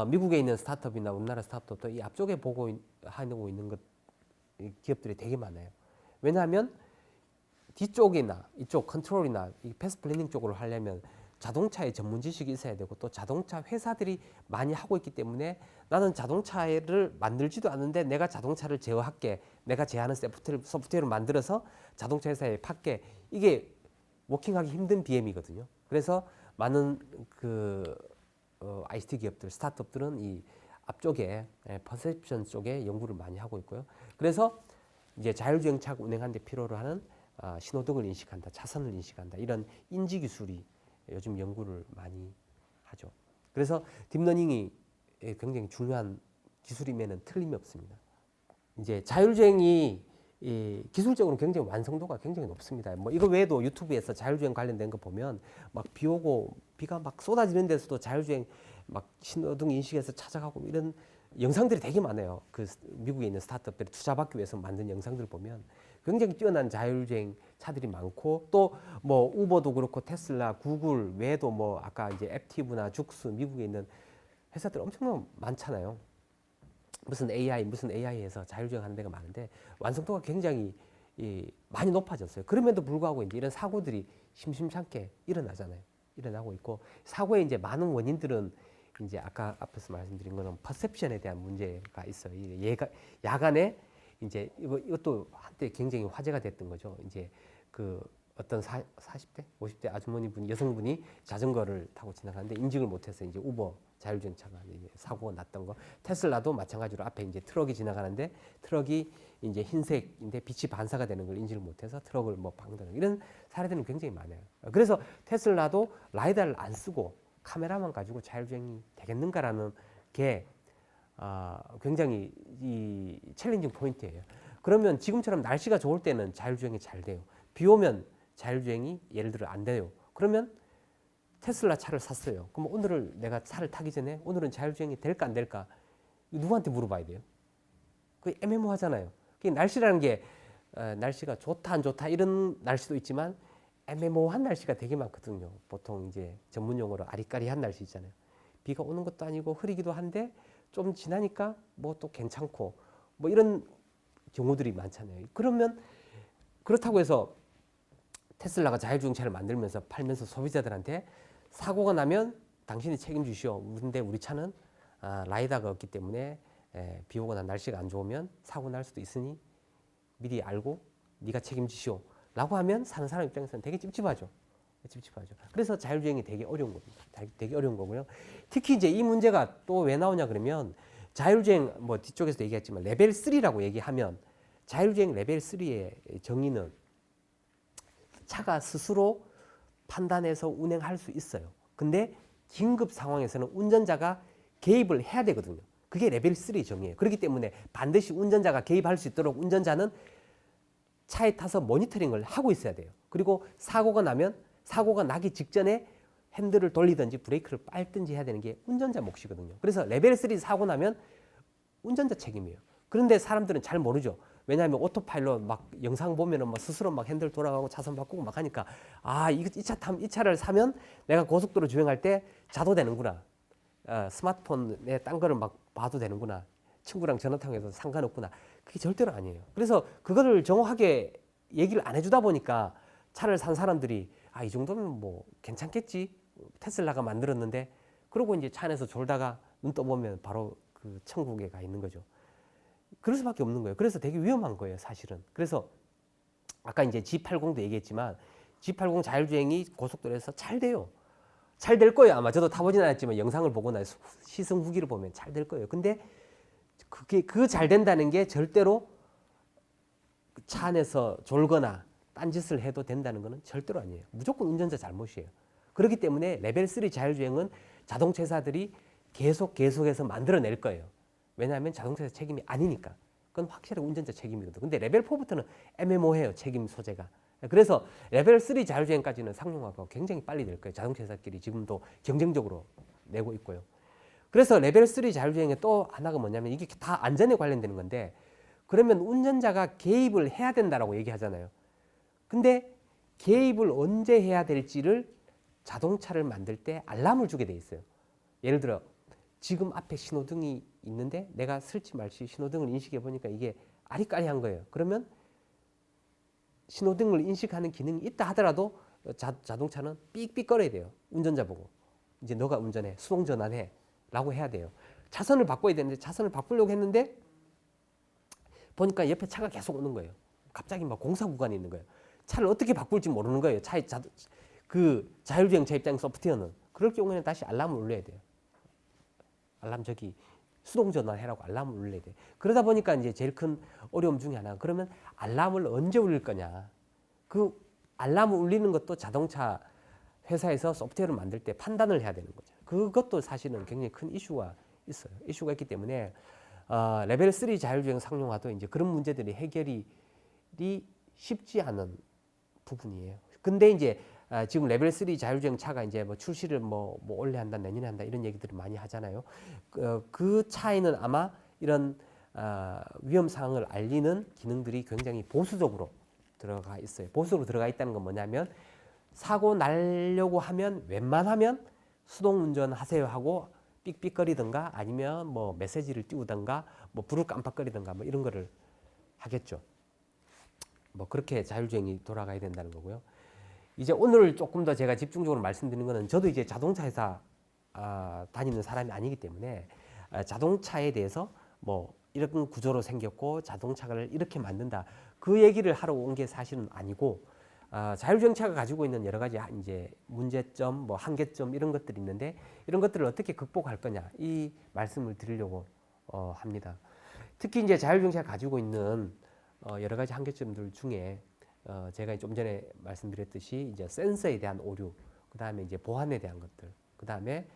미국에 있는 스타트업이나 우리나라 스타트업도 이 앞쪽에 하고 있는 것 기업들이 되게 많아요. 왜냐하면 뒤쪽이나 이쪽 컨트롤이나 이 패스 플래닝 쪽으로 하려면 자동차의 전문 지식이 있어야 되고 또 자동차 회사들이 많이 하고 있기 때문에 나는 자동차를 만들지도 않는데 내가 자동차를 제어할게. 내가 제어하는 소프트웨어를 만들어서 자동차 회사에 팔게. 이게 워킹하기 힘든 BM이거든요. 그래서 많은 ICT 기업들, 스타트업들은 이 앞쪽에 퍼셉션 쪽에 연구를 많이 하고 있고요. 그래서 이제 자율주행차 운행하는 데 필요로 하는 신호등을 인식한다, 차선을 인식한다 이런 인지 기술이 요즘 연구를 많이 하죠. 그래서 딥러닝이 굉장히 중요한 기술임에는 틀림이 없습니다. 이제 자율주행이 기술적으로 굉장히 완성도가 굉장히 높습니다. 뭐 이거 외에도 유튜브에서 자율주행 관련된 거 보면 막 비 오고 비가 막 쏟아지는 데서도 자율주행 막 신호등 인식해서 찾아가고 이런 영상들이 되게 많아요. 그 미국에 있는 스타트업들이 투자받기 위해서 만든 영상들 보면 굉장히 뛰어난 자율주행 차들이 많고 또 뭐 우버도 그렇고 테슬라, 구글 외에도 뭐 아까 이제 앱티브나 죽스 미국에 있는 회사들 엄청 많잖아요. 무슨 AI에서 자율주행 하는 데가 많은데 완성도가 굉장히 많이 높아졌어요. 그럼에도 불구하고 이제 이런 사고들이 심심찮게 일어나잖아요. 일어나고 있고 사고의 이제 많은 원인들은 이제 아까 앞에서 말씀드린 거는 퍼셉션에 대한 문제가 있어요. 야간에 이제 이것도 한때 굉장히 화제가 됐던 거죠. 이제 그 어떤 40대, 50대 아주머니분, 여성분이 자전거를 타고 지나가는데 인식을 못해서 이제 우버 자율주행차가 이제 사고가 났던 거. 테슬라도 마찬가지로 앞에 이제 트럭이 지나가는데 트럭이 이제 흰색인데 빛이 반사가 되는 걸 인지를 못해서 트럭을 뭐 방전하는 이런 사례들은 굉장히 많아요. 그래서 테슬라도 라이다를 안 쓰고 카메라만 가지고 자율주행이 되겠는가라는 게 굉장히 이 챌린징 포인트예요. 그러면 지금처럼 날씨가 좋을 때는 자율주행이 잘 돼요. 비 오면 자율주행이 예를 들어 안 돼요. 그러면 테슬라 차를 샀어요. 그럼 오늘을 내가 차를 타기 전에 오늘은 자율주행이 될까 안 될까 누구한테 물어봐야 돼요? 그게 애매모호하잖아요. 날씨라는 게 날씨가 좋다 안 좋다 이런 날씨도 있지만 애매모호한 날씨가 되게 많거든요. 보통 이제 전문 용어로 아리까리한 날씨 있잖아요. 비가 오는 것도 아니고 흐리기도 한데 좀 지나니까 뭐 또 괜찮고 뭐 이런 경우들이 많잖아요. 그러면 그렇다고 해서 테슬라가 자율주행차를 만들면서 팔면서 소비자들한테 사고가 나면 당신이 책임지시오. 근데 우리 차는 라이다가 없기 때문에 비 오거나 날씨가 안 좋으면 사고 날 수도 있으니 미리 알고 네가 책임지시오. 라고 하면 사는 사람 입장에서는 되게 찝찝하죠. 찝찝하죠. 그래서 자율주행이 되게 어려운 겁니다. 되게 어려운 거고요. 특히 이제 이 문제가 또 왜 나오냐 그러면 자율주행 뭐 뒤쪽에서도 얘기했지만 레벨 3라고 얘기하면 자율주행 레벨 3의 정의는 차가 스스로 판단해서 운행할 수 있어요. 근데 긴급 상황에서는 운전자가 개입을 해야 되거든요. 그게 레벨 3 정의예요. 그렇기 때문에 반드시 운전자가 개입할 수 있도록 운전자는 차에 타서 모니터링을 하고 있어야 돼요. 그리고 사고가 나기 직전에 핸들을 돌리든지 브레이크를 밟든지 해야 되는 게 운전자 몫이거든요. 그래서 레벨 3 사고 나면 운전자 책임이에요. 그런데 사람들은 잘 모르죠. 왜냐하면 오토파일럿 막 영상 보면은 막 스스로 막 핸들 돌아가고 차선 바꾸고 막 하니까 이 차를 사면 내가 고속도로 주행할 때 자도 되는구나. 스마트폰에 딴 거를 막 봐도 되는구나. 친구랑 전화 통해서 상관없구나. 그게 절대로 아니에요. 그래서 그거를 정확하게 얘기를 안 해주다 보니까 차를 산 사람들이 이 정도면 뭐 괜찮겠지. 테슬라가 만들었는데 그러고 이제 차 안에서 졸다가 눈 떠보면 바로 그 천국에 가 있는 거죠. 그럴 수밖에 없는 거예요. 그래서 되게 위험한 거예요, 사실은. 그래서 아까 이제 G80도 얘기했지만 G80 자율주행이 고속도로에서 잘 돼요. 잘 될 거예요. 아마 저도 타보진 않았지만 영상을 보거나 시승 후기를 보면 잘 될 거예요. 근데 그게 잘 된다는 게 절대로 차 안에서 졸거나 딴짓을 해도 된다는 것은 절대로 아니에요. 무조건 운전자 잘못이에요. 그렇기 때문에 레벨 3 자율주행은 자동차 회사들이 계속해서 만들어낼 거예요. 왜냐하면 자동차 회사 책임이 아니니까. 그건 확실하게 운전자 책임이거든요. 근데 레벨 4부터는 애매모호해요. 책임 소재가. 그래서 레벨 3 자율주행까지는 상용화가 굉장히 빨리 될 거예요. 자동차 회사끼리 지금도 경쟁적으로 내고 있고요. 그래서 레벨 3 자율주행의 또 하나가 뭐냐면 이게 다 안전에 관련되는 건데 그러면 운전자가 개입을 해야 된다라고 얘기하잖아요. 근데 개입을 언제 해야 될지를 자동차를 만들 때 알람을 주게 돼 있어요. 예를 들어 지금 앞에 신호등이 있는데 내가 슬지 말지 신호등을 인식해 보니까 이게 아리까리한 거예요. 그러면 신호등을 인식하는 기능이 있다 하더라도 자동차는 삑삑거려야 돼요. 운전자 보고. 이제 너가 운전해. 수동 전환해. 라고 해야 돼요. 차선을 바꿔야 되는데 차선을 바꾸려고 했는데 보니까 옆에 차가 계속 오는 거예요. 갑자기 막 공사 구간이 있는 거예요. 차를 어떻게 바꿀지 모르는 거예요. 그 자율주행차 입장 소프트웨어는. 그럴 경우에는 다시 알람을 울려야 돼요. 알람 수동 전환해라고 알람을 울려야 돼. 그러다 보니까 이제 제일 큰 어려움 중에 하나가 그러면 알람을 언제 울릴 거냐. 그 알람을 울리는 것도 자동차 회사에서 소프트웨어를 만들 때 판단을 해야 되는 거죠. 그것도 사실은 굉장히 큰 이슈가 있어요. 이슈가 있기 때문에 레벨 3 자율주행 상용화도 이제 그런 문제들이 해결이 쉽지 않은 부분이에요. 근데 이제 지금 레벨 3 자율주행 차가 이제 뭐 출시를 뭐 올해 한다, 내년에 한다 이런 얘기들을 많이 하잖아요. 그 차에는 아마 이런 위험 사항을 알리는 기능들이 굉장히 보수적으로 들어가 있어요. 보수적으로 들어가 있다는 건 뭐냐면 사고 나려고 하면 웬만하면 수동 운전하세요 하고 삑삑거리든가 아니면 뭐 메시지를 띄우든가 뭐 불을 깜빡거리든가 뭐 이런 거를 하겠죠. 뭐 그렇게 자율주행이 돌아가야 된다는 거고요. 이제 오늘 조금 더 제가 집중적으로 말씀드리는 거는 저도 이제 자동차 회사 다니는 사람이 아니기 때문에 자동차에 대해서 뭐 이런 구조로 생겼고 자동차를 이렇게 만든다 그 얘기를 하러 온 게 사실은 아니고 자율주행차가 가지고 있는 여러 가지 이제 문제점, 뭐 한계점 이런 것들이 있는데 이런 것들을 어떻게 극복할 거냐 이 말씀을 드리려고 합니다. 특히 이제 자율주행차가 가지고 있는 여러 가지 한계점들 중에 제가 좀 전에 말씀드렸듯이 이제 센서에 대한 오류, 그 다음에 이제 보안에 대한 것들, 그 다음에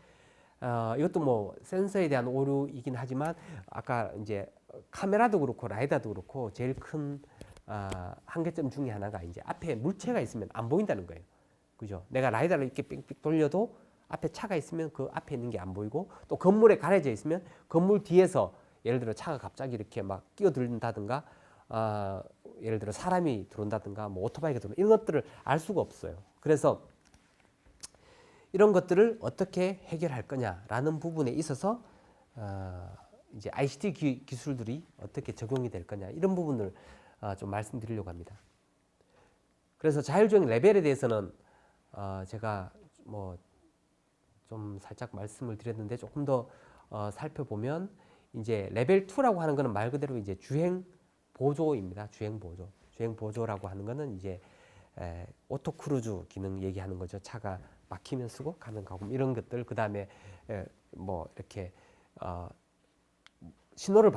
이것도 뭐 센서에 대한 오류이긴 하지만 아까 이제 카메라도 그렇고 라이다도 그렇고 제일 큰 한계점 중에 하나가 이제 앞에 물체가 있으면 안 보인다는 거예요. 그죠? 내가 라이다를 이렇게 삑삑 돌려도 앞에 차가 있으면 그 앞에 있는 게 안 보이고 또 건물에 가려져 있으면 건물 뒤에서 예를 들어 차가 갑자기 이렇게 막 끼어들다든가 예를 들어 사람이 들어온다든가 뭐 오토바이가 들어온다 이런 것들을 알 수가 없어요. 그래서 이런 것들을 어떻게 해결할 거냐라는 부분에 있어서 이제 ICT 기술들이 어떻게 적용이 될 거냐 이런 부분을 좀 말씀드리려고 합니다. 그래서 자율주행 레벨에 대해서는 제가 뭐 좀 살짝 말씀을 드렸는데 조금 더 살펴보면 이제 레벨 2라고 하는 것은 말 그대로 이제 주행 보조입니다. 주행 보조. 주행 보조라고 하는 것은 이제 오토 크루즈 기능 얘기하는 거죠. 차가 막히면 쓰고 가면 가고 이런 것들. 그다음에 뭐 이렇게 신호를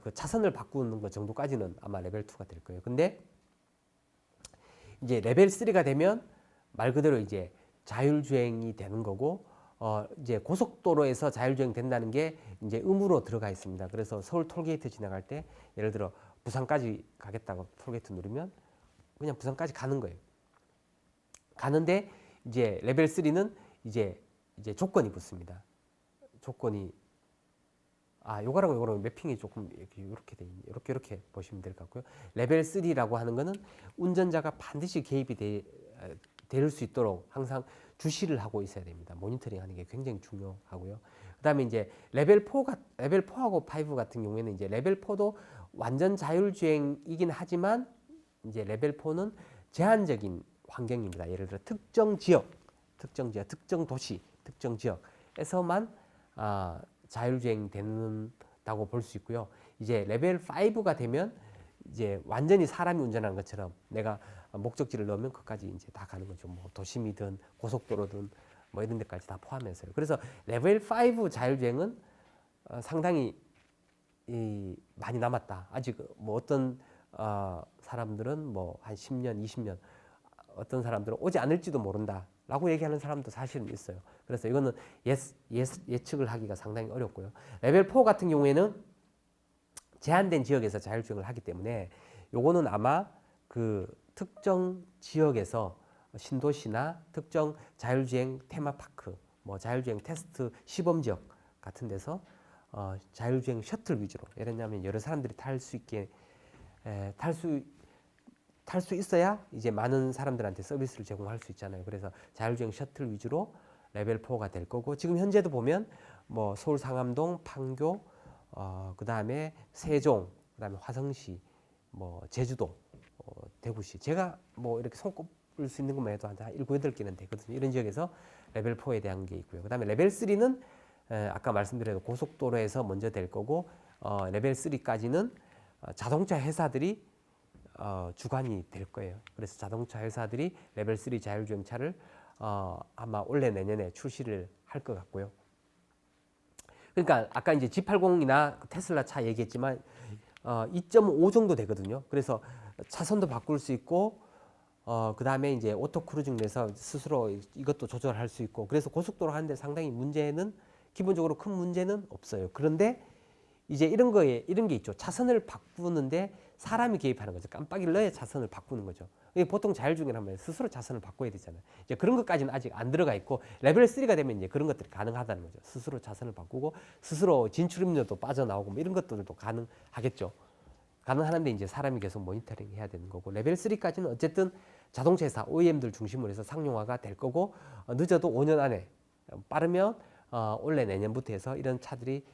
그 차선을 바꾸는 것 정도까지는 아마 레벨 2가 될 거예요. 근데 이제 레벨 3가 되면 말 그대로 이제 자율주행이 되는 거고 이제 고속도로에서 자율주행 된다는 게 이제 의무로 들어가 있습니다. 그래서 서울 톨게이트 지나갈 때 예를 들어 부산까지 가겠다고 톨게이트 누르면 그냥 부산까지 가는 거예요. 가는데 이제 레벨 3는 이제 조건이 붙습니다. 조건이 요거랑 매핑이 조금 이렇게 돼 있네. 이렇게 보시면 될 것 같고요. 레벨 3라고 하는 거는 운전자가 반드시 개입이 될 수 있도록 항상 주시를 하고 있어야 됩니다. 모니터링 하는 게 굉장히 중요하고요. 그다음에 이제 레벨 4하고 5 같은 경우에는 이제 레벨 4도 완전 자율주행이긴 하지만 이제 레벨 4는 제한적인 환경입니다. 예를 들어 특정 지역, 특정 도시, 특정 지역에서만 자율주행 된다고 볼 수 있고요. 이제 레벨 5가 되면 이제 완전히 사람이 운전하는 것처럼 내가 목적지를 넣으면 그까지 이제 다 가는 거죠. 뭐 도심이든 고속도로든 뭐 이런 데까지 다 포함해서요. 그래서 레벨 5 자율주행은 상당히 많이 남았다. 아직 뭐 어떤 사람들은 뭐 한 10년, 20년, 어떤 사람들은 오지 않을지도 모른다라고 얘기하는 사람도 사실은 있어요. 그래서 이거는 예측을 하기가 상당히 어렵고요. 레벨 4 같은 경우에는 제한된 지역에서 자율주행을 하기 때문에 요거는 아마 그 특정 지역에서 신도시나 특정 자율주행 테마파크, 뭐 자율주행 테스트 시범 지역 같은 데서 자율주행 셔틀 위주로 예를 들면 여러 사람들이 탈 수 있게 탈 수 있어야 이제 많은 사람들한테 서비스를 제공할 수 있잖아요. 그래서 자율주행 셔틀 위주로 레벨 4가 될 거고 지금 현재도 보면 뭐 서울 상암동, 판교, 그다음에 세종, 그다음에 화성시, 뭐 제주도, 대구시. 제가 뭐 이렇게 손꼽을 수 있는 것만 해도 한 7, 8개는 되거든요. 이런 지역에서 레벨 4에 대한 게 있고요. 그다음에 레벨 3는 아까 말씀드린 고속도로에서 먼저 될 거고 레벨 3까지는 자동차 회사들이 주관이 될 거예요. 그래서 자동차 회사들이 레벨 3 자율주행차를 아마 올해 내년에 출시를 할 것 같고요. 그러니까 아까 이제 G80이나 테슬라 차 얘기했지만 2.5 정도 되거든요. 그래서 차선도 바꿀 수 있고 그 다음에 이제 오토 크루징 내서 스스로 이것도 조절할 수 있고 그래서 고속도로 하는데 상당히 문제는 기본적으로 큰 문제는 없어요. 그런데 이제 이런 게 있죠. 차선을 바꾸는데 사람이 개입하는 거죠. 깜빡이를 넣어야 차선을 바꾸는 거죠. 보통 자율주행을 하면 스스로 차선을 바꿔야 되잖아요. 이제 그런 것까지는 아직 안 들어가 있고 레벨 3가 되면 이제 그런 것들이 가능하다는 거죠. 스스로 차선을 바꾸고 스스로 진출입력도 빠져나오고 뭐 이런 것들도 가능하겠죠. 가능하는데 이제 사람이 계속 모니터링 해야 되는 거고 레벨 3까지는 어쨌든 자동차 회사 OEM들 중심으로 해서 상용화가 될 거고 늦어도 5년 안에 빠르면 올해 내년부터 해서 이런 차들이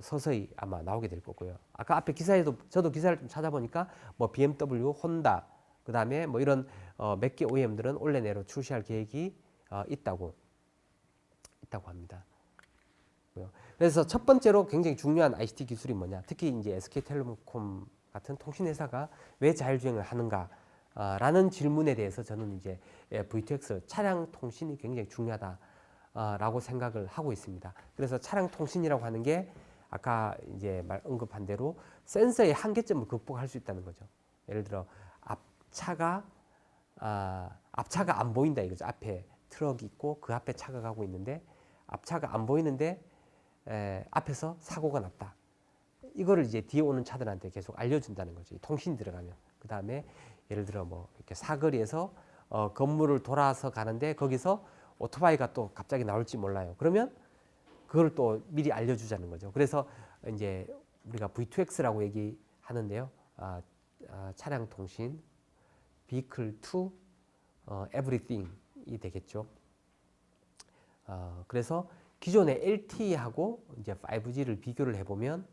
서서히 아마 나오게 될 거고요. 아까 앞에 기사에도 저도 기사를 좀 찾아보니까 뭐 BMW, 혼다, 그 다음에 뭐 이런 몇 개 OEM들은 올해 내로 출시할 계획이 있다고 합니다. 그래서 첫 번째로 굉장히 중요한 ICT 기술이 뭐냐? 특히 이제 SK텔레콤 같은 통신 회사가 왜 자율주행을 하는가? 라는 질문에 대해서 저는 이제 V2X 차량 통신이 굉장히 중요하다라고 생각을 하고 있습니다. 그래서 차량 통신이라고 하는 게 아까 이제 언급한 대로 센서의 한계점을 극복할 수 있다는 거죠. 예를 들어 앞차가 안 보인다 이거죠. 앞에 트럭이 있고 그 앞에 차가 가고 있는데 앞차가 안 보이는데 앞에서 사고가 났다. 이거를 이제 뒤에 오는 차들한테 계속 알려준다는 거죠. 통신이 들어가면. 그 다음에 예를 들어 뭐 이렇게 사거리에서 건물을 돌아서 가는데 거기서 오토바이가 또 갑자기 나올지 몰라요. 그러면 그걸 또 미리 알려주자는 거죠. 그래서 이제 우리가 V2X라고 얘기하는데요. 차량 통신, Vehicle to Everything이 되겠죠. 그래서 기존의 LTE하고 이제 5G를 비교를 해보면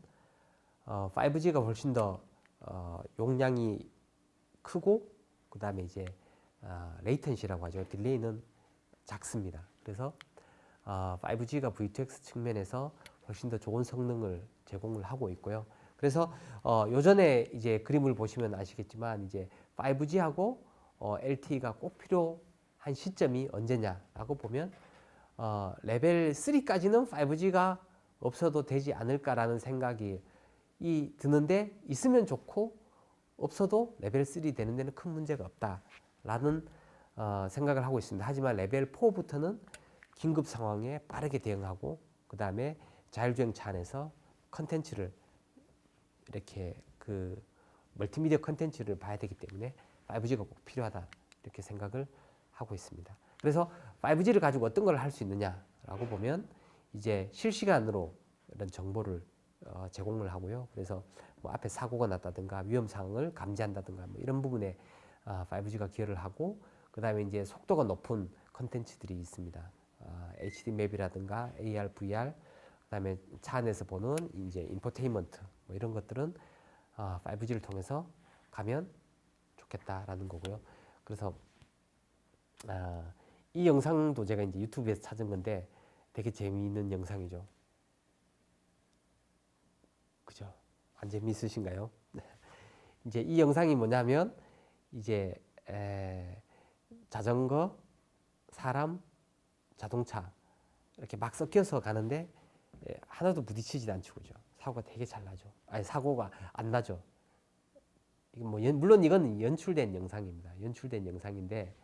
5G가 훨씬 더 용량이 크고 그 다음에 이제 레이턴시라고 하죠. 딜레이는 작습니다. 그래서 5G가 V2X 측면에서 훨씬 더 좋은 성능을 제공을 하고 있고요. 그래서 요전에 이제 그림을 보시면 아시겠지만 이제 5G하고 LTE가 꼭 필요한 시점이 언제냐라고 보면 레벨 3까지는 5G가 없어도 되지 않을까라는 생각이 드는데 있으면 좋고 없어도 레벨 3 되는 데는 큰 문제가 없다라는 생각을 하고 있습니다. 하지만 레벨 4부터는 긴급 상황에 빠르게 대응하고 그 다음에 자율주행차 안에서 컨텐츠를 이렇게 그 멀티미디어 컨텐츠를 봐야 되기 때문에 5G가 꼭 필요하다 이렇게 생각을 하고 있습니다. 그래서 5G를 가지고 어떤 걸 할 수 있느냐라고 보면 이제 실시간으로 이런 정보를 제공을 하고요. 그래서 뭐 앞에 사고가 났다든가 위험 상황을 감지한다든가 뭐 이런 부분에 5G가 기여를 하고 그 다음에 이제 속도가 높은 컨텐츠들이 있습니다. HD 맵이라든가 AR, VR, 그다음에 차 안에서 보는 이제 인포테인먼트 뭐 이런 것들은 5G를 통해서 가면 좋겠다라는 거고요. 그래서 이 영상도 제가 이제 유튜브에서 찾은 건데 되게 재미있는 영상이죠. 그죠? 안 재미있으신가요? 이제 이 영상이 뭐냐면 이제 자전거, 사람, 자동차 이렇게 막 섞여서 가는데 하나도 부딪히지 않죠, 그죠? 사고가 되게 잘 나죠. 아니 사고가 안 나죠. 뭐 물론 이건 연출된 영상입니다. 연출된 영상인데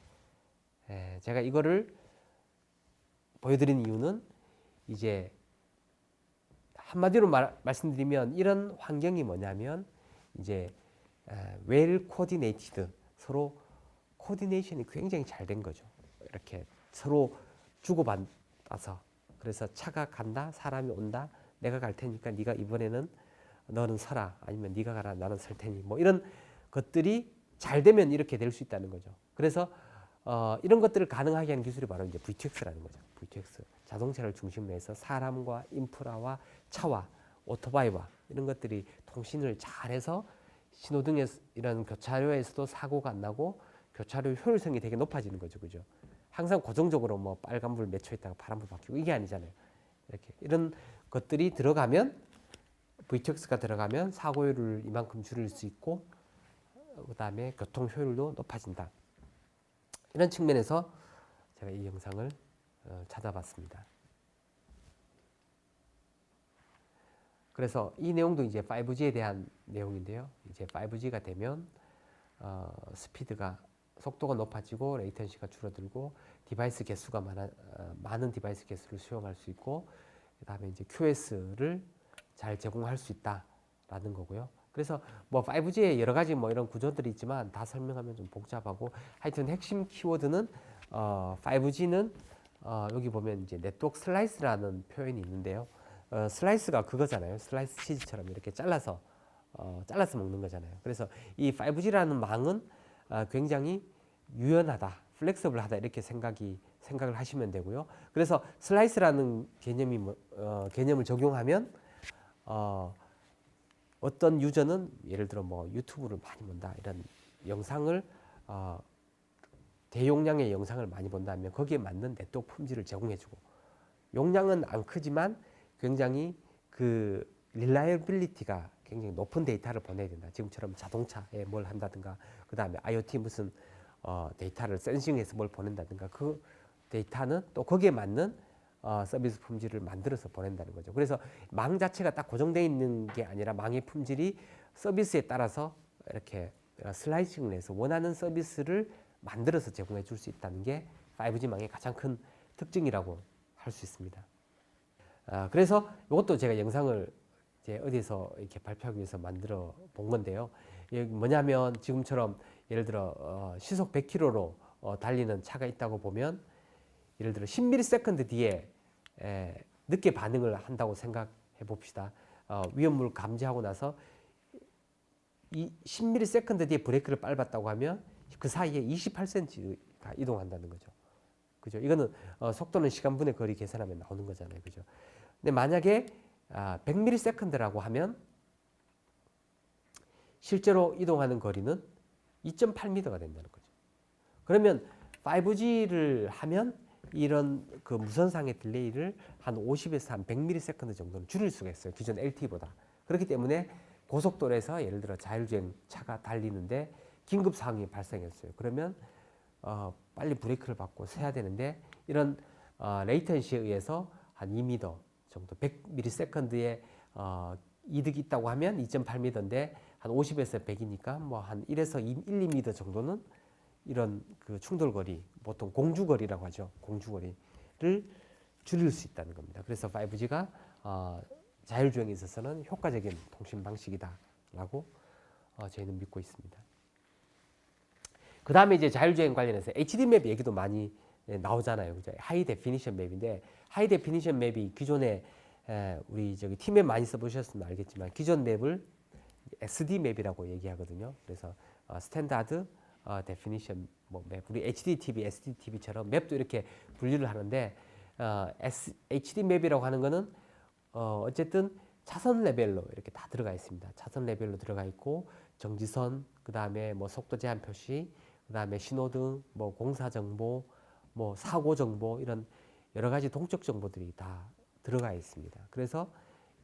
제가 이거를 보여드린 이유는 이제 한마디로 말씀드리면 이런 환경이 뭐냐면 이제 well coordinated 서로 코디네이션이 굉장히 잘 된 거죠. 이렇게 서로 주고받아서 그래서 차가 간다, 사람이 온다, 내가 갈 테니까 네가 이번에는 너는 서라, 아니면 네가 가라, 나는 설 테니 뭐 이런 것들이 잘 되면 이렇게 될 수 있다는 거죠. 그래서 이런 것들을 가능하게 하는 기술이 바로 이제 V2X라는 거죠. V2X 자동차를 중심으로 해서 사람과 인프라와 차와 오토바이와 이런 것들이 통신을 잘해서 신호등에 이런 교차로에서도 사고가 안 나고 교차로 효율성이 되게 높아지는 거죠, 그죠? 항상 고정적으로 뭐 빨간불 몇 초 있다가 파란불 바뀌고 이게 아니잖아요. 이렇게 이런 것들이 들어가면 V2X가 들어가면 사고율을 이만큼 줄일 수 있고 그다음에 교통 효율도 높아진다. 이런 측면에서 제가 이 영상을 찾아봤습니다. 그래서 이 내용도 이제 5G에 대한 내용인데요. 이제 5G가 되면 스피드가 속도가 높아지고 레이턴시가 줄어들고 디바이스 개수가 많은 디바이스 개수를 수용할 수 있고 그다음에 이제 QS를 잘 제공할 수 있다라는 거고요. 그래서 뭐 5G에 여러 가지 뭐 이런 구조들이 있지만 다 설명하면 좀 복잡하고 하여튼 핵심 키워드는 5G는 여기 보면 이제 네트워크 슬라이스라는 표현이 있는데요. 슬라이스가 그거잖아요. 슬라이스 치즈처럼 이렇게 잘라서 먹는 거잖아요. 그래서 이 5G라는 망은 굉장히 유연하다, 플렉서블하다 이렇게 생각을 하시면 되고요. 그래서 슬라이스라는 개념을 적용하면 어떤 유저는 예를 들어 뭐 유튜브를 많이 본다 이런 영상을 대용량의 영상을 많이 본다면 거기에 맞는 네트워크 품질을 제공해주고 용량은 안 크지만 굉장히 그 릴라이빌리티가 굉장히 높은 데이터를 보내야 된다. 지금처럼 자동차에 뭘 한다든가, 그 다음에 IoT 무슨 데이터를 센싱해서 뭘 보낸다든가, 그 데이터는 또 거기에 맞는 서비스 품질을 만들어서 보낸다는 거죠. 그래서 망 자체가 딱 고정되어 있는 게 아니라 망의 품질이 서비스에 따라서 이렇게 슬라이싱을 해서 원하는 서비스를 만들어서 제공해 줄 수 있다는 게 5G 망의 가장 큰 특징이라고 할 수 있습니다. 그래서 이것도 제가 영상을 이제 어디서 이렇게 발표하기 위해서 만들어 본 건데요. 이게 뭐냐면 지금처럼 예를 들어 시속 100km로 달리는 차가 있다고 보면 예를 들어 10ms 뒤에 늦게 반응을 한다고 생각해 봅시다. 위험물을 감지하고 나서 이 10ms 뒤에 브레이크를 밟았다고 하면 그 사이에 28cm가 이동한다는 거죠. 그죠? 이거는 속도는 시간분의 거리 계산하면 나오는 거잖아요. 그죠? 근데 만약에 100ms라고 하면 실제로 이동하는 거리는 2.8m가 된다는 거죠. 그러면 5G를 하면 이런 그 무선상의 딜레이를 한 50에서 한 100ms 정도는 줄일 수가 있어요. 기존 LTE보다. 그렇기 때문에 고속도로에서 예를 들어 자율주행 차가 달리는데 긴급 상황이 발생했어요. 그러면 빨리 브레이크를 밟고 서야 되는데 이런 레이턴시에 의해서 한 2m 정도 100ms의 이득이 있다고 하면 2.8m인데 한 50에서 100이니까 뭐 한 1에서 1, 2m 정도는 이런 그 충돌거리, 보통 공주거리라고 하죠. 공주거리를 줄일 수 있다는 겁니다. 그래서 5G가 자율주행에 있어서는 효과적인 통신 방식이다라고 저희는 믿고 있습니다. 그 다음에 이제 자율주행 관련해서 HD 맵 얘기도 많이 나오잖아요. 그죠? 하이 데피니션 맵인데 하이 데피니션 맵이 기존에 우리 저기 T맵 많이 써보셨으면 알겠지만 기존 맵을 SD 맵이라고 얘기하거든요. 그래서 스탠다드 데피니션 뭐 맵, 우리 HDTV, SDTV처럼 맵도 이렇게 분류를 하는데 HD 맵이라고 하는 거는 어쨌든 차선 레벨로 이렇게 다 들어가 있습니다. 차선 레벨로 들어가 있고 정지선, 그 다음에 뭐 속도 제한 표시, 그 다음에 신호등, 뭐 공사 정보, 뭐 사고 정보 이런 여러 가지 동적 정보들이 다 들어가 있습니다. 그래서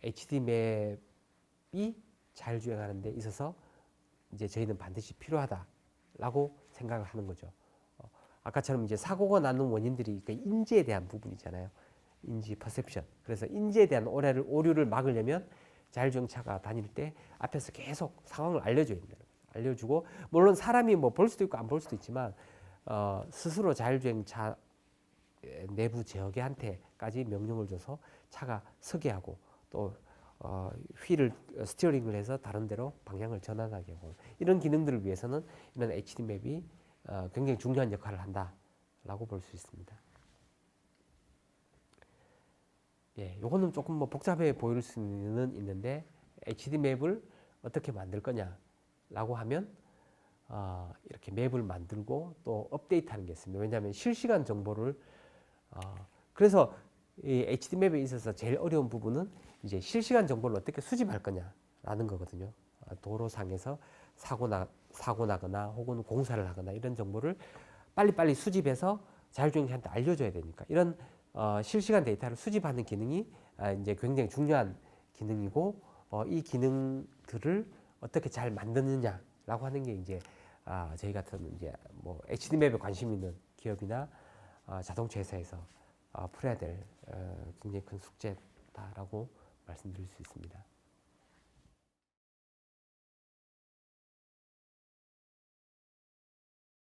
HD 맵이 자율주행하는 데 있어서 이제 저희는 반드시 필요하다라고 생각을 하는 거죠. 아까처럼 이제 사고가 나는 원인들이 그 인지에 대한 부분이잖아요. 인지 퍼셉션. 그래서 인지에 대한 오류를 막으려면 자율주행차가 다닐 때 앞에서 계속 상황을 알려줘야 된다. 알려주고 물론 사람이 뭐 볼 수도 있고 안 볼 수도 있지만 스스로 자율주행차 내부 제어계한테까지 명령을 줘서 차가 서게 하고 또 휠을 스티어링을 해서 다른 데로 방향을 전환하게 하고 이런 기능들을 위해서는 이런 HD 맵이 굉장히 중요한 역할을 한다라고 볼 수 있습니다. 예, 요거는 조금 뭐 복잡해 보일 수는 있는데 HD 맵을 어떻게 만들 거냐라고 하면 이렇게 맵을 만들고 또 업데이트하는 게 있습니다. 왜냐하면 실시간 정보를 그래서 이 HD 맵에 있어서 제일 어려운 부분은 이제 실시간 정보를 어떻게 수집할 거냐라는 거거든요. 도로상에서 사고 나거나 혹은 공사를 하거나 이런 정보를 빨리빨리 수집해서 자율주행차한테 알려줘야 되니까 이런 실시간 데이터를 수집하는 기능이 이제 굉장히 중요한 기능이고 이 기능들을 어떻게 잘 만드느냐라고 하는 게 이제 저희 같은 이제 뭐 HD 맵에 관심 있는 기업이나 자동차 회사에서 풀어야 될 굉장히 큰 숙제다라고 말씀드릴 수 있습니다.